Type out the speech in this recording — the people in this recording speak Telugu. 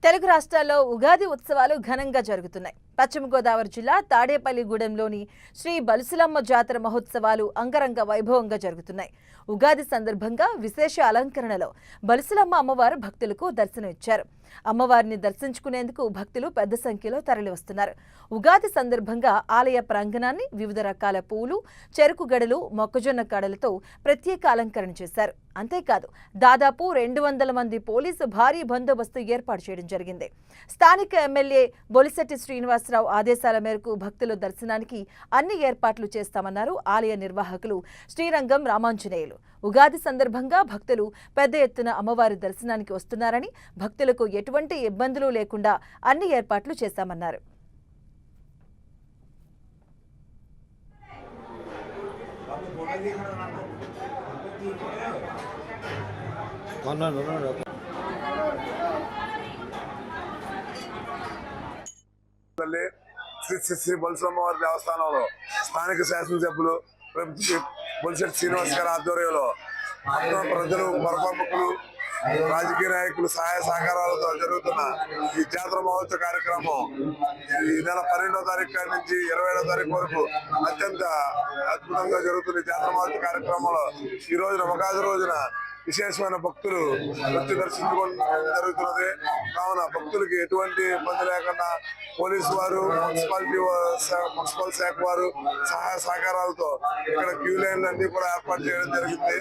తెలుగు రాష్ట్రాల్లో ఉగాది ఉత్సవాలు ఘనంగా జరుగుతున్నాయి. పశ్చిమ గోదావరి జిల్లా తాడేపల్లిగూడెంలోని శ్రీ బలుసులమ్మ జాతర మహోత్సవాలు అంగరంగ వైభవంగా జరుగుతున్నాయి. ఉగాది సందర్భంగా విశేష అలంకరణలో బలుసులమ్మ అమ్మవారు భక్తులకు దర్శనమిచ్చారు. అమ్మవారిని దర్శించుకునేందుకు భక్తులు పెద్ద సంఖ్యలో తరలివస్తున్నారు. ఉగాది సందర్భంగా ఆలయ ప్రాంగణాన్ని వివిధ రకాల పూలు, చెరుకు గడలు, మొక్కజొన్న కాడలతో ప్రత్యేక అలంకరణ చేశారు. అంతేకాదు దాదాపు 200 మంది పోలీసు భారీ బందోబస్తు ఏర్పాటు చేయడం జరిగింది. స్థానిక ఎమ్మెల్యే బొలిశెట్టి శ్రీనివాసరావు ఆదేశాల మేరకు భక్తుల దర్శనానికి అన్ని ఏర్పాట్లు చేస్తామన్నారు ఆలయ నిర్వాహకులు శ్రీరంగం రామాంజనేయులు. ఉగాది సందర్భంగా భక్తులు పెద్ద ఎత్తున అమ్మవారి దర్శనానికి వస్తున్నారని, భక్తులకు ఎటువంటి ఇబ్బందులు లేకుండా అన్ని ఏర్పాట్లు చేశామన్నారు. శ్రీ బలుసులమ్మవారి దేవస్థానంలో స్థానిక శాసనసభ్యులు బొలిశెట్టి శ్రీనివాస్ గారి ఆధ్వర్యంలో ప్రజలు, ప్రముఖులు, రాజకీయ నాయకులు సహాయ సహకారాలతో జరుగుతున్న ఈ జాతర మహోత్సవ కార్యక్రమం ఈ నెల 12వ తారీఖు నుంచి 27వ తారీఖు వరకు అత్యంత అద్భుతంగా జరుగుతున్న జాతర మహోత్సవ కార్యక్రమంలో ఈ రోజున ఉగాది రోజున విశేషమైన భక్తులు వచ్చి దర్శించుకోవడం జరుగుతున్నది. కావున భక్తులకి ఎటువంటి ఇబ్బంది లేకుండా పోలీసు వారు, మున్సిపల్ శాఖ వారు సహాయ సహకారాలతో ఇక్కడ క్యూ లైన్లు అన్ని కూడా ఏర్పాటు చేయడం జరిగింది.